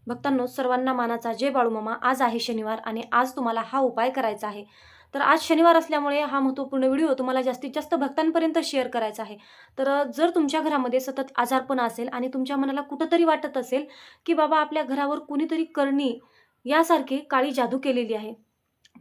भक्तांनो, सर्वांना मानाचा जय बाळूमामा. आज आहे शनिवार आणि आज तुम्हाला हा उपाय करायचा आहे. तर आज शनिवार असल्यामुळे हा महत्त्वपूर्ण व्हिडिओ तुम्हाला जास्तीत जास्त भक्तांपर्यंत शेअर करायचा आहे. तर जर तुमच्या घरामध्ये सतत आजारपण असेल आणि तुमच्या मनाला कुठेतरी वाटत असेल, की बाबा आपल्या घरावर कुणीतरी करणी यासारखी काळी जादू केलेली आहे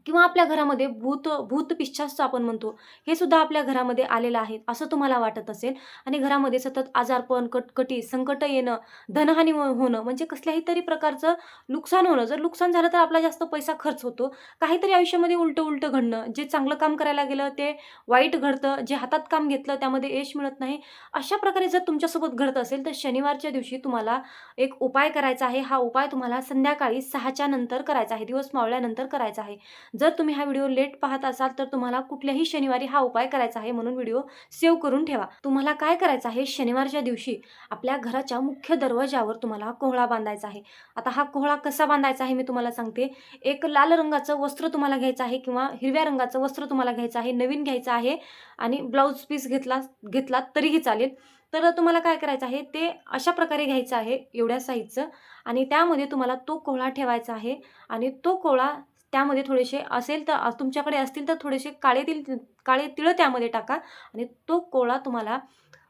किंवा आपल्या घरामध्ये भूत पिशाच आपण म्हणतो, हे सुद्धा आपल्या घरामध्ये आलेलं आहे, असं तुम्हाला वाटत असेल आणि घरामध्ये सतत आजारपण, कटकटी, संकट येणं, धनहानी होणं म्हणजे कसल्याही तरी प्रकारचं नुकसान होणं. जर नुकसान झालं तर आपला जास्त पैसा खर्च होतो. काहीतरी आयुष्यामध्ये उलटं-उलटं घडणं, जे चांगलं काम करायला गेलं ते वाईट घडतं, जे हातात काम घेतलं त्यामध्ये यश मिळत नाही. अशा प्रकारे जर तुमच्यासोबत घडत असेल तर शनिवारच्या दिवशी तुम्हाला एक उपाय करायचा आहे. हा उपाय तुम्हाला संध्याकाळी 6च्या नंतर करायचा आहे, दिवस मावळल्यानंतर करायचा आहे. जर तुम्ही हा व्हिडिओ लेट पाहत असाल तर तुम्हाला कुठल्याही शनिवारी हा उपाय करायचा आहे, म्हणून व्हिडिओ सेव्ह करून ठेवा. तुम्हाला काय करायचं आहे, शनिवारच्या दिवशी आपल्या घराच्या मुख्य दरवाजावर तुम्हाला कोहळा बांधायचा आहे. आता हा कोहळा कसा बांधायचा आहे मी तुम्हाला सांगते. एक लाल रंगाचं वस्त्र तुम्हाला घ्यायचं आहे किंवा हिरव्या रंगाचं वस्त्र तुम्हाला घ्यायचं आहे, नवीन घ्यायचं आहे आणि ब्लाउज पीस घेतला तरीही चालेल. तर तुम्हाला काय करायचं आहे, ते अशा प्रकारे घ्यायचं आहे एवढ्या साईजचं आणि त्यामध्ये तुम्हाला तो कोहळा ठेवायचा आहे आणि तो कोहळा त्यामध्ये थोडेसे असेल तर तुमच्याकडे असतील तर थोडेसे काळे तिळ त्यामध्ये टाका आणि तो कोहळा तुम्हाला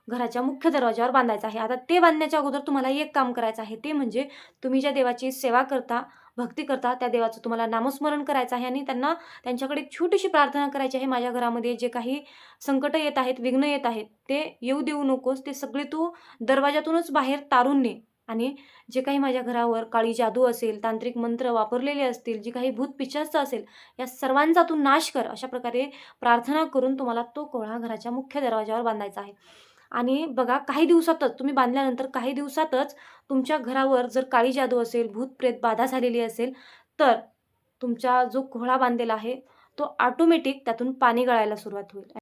घराच्या मुख्य दरवाजावर बांधायचा आहे. आता ते बांधण्याच्या अगोदर तुम्हाला एक काम करायचं आहे, ते म्हणजे तुम्ही ज्या देवाची सेवा करता, भक्ती करता, त्या देवाचं तुम्हाला नामस्मरण करायचं आहे आणि त्यांच्याकडे एक छोटीशी प्रार्थना करायची आहे. माझ्या घरामध्ये जे काही संकट येत आहेत, विघ्न येत आहेत, ते येऊ देऊ नकोस. ते सगळे तू दरवाजातूनच बाहेर तारून ने आणि जे काही माझ्या घरावर काळी जादू असेल, तांत्रिक मंत्र वापरलेले असतील, जी काही भूत पिशाच असेल, या सर्वांचा तू नाश कर. अशा प्रकारे प्रार्थना करून तुम्हाला तो कोहळा घराच्या मुख्य दरवाजावर बांधायचा आहे. आणि बघा, काही दिवसातच तुम्ही बांधल्यानंतर काही दिवसातच तुमच्या घरावर जर काळी जादू असेल, भूत-प्रेत बाधा झालेली असेल, तर तुमचा जो कोहळा बांधलेला आहे, तो ऑटोमॅटिक त्यातून पाणी गळायला सुरुवात होईल.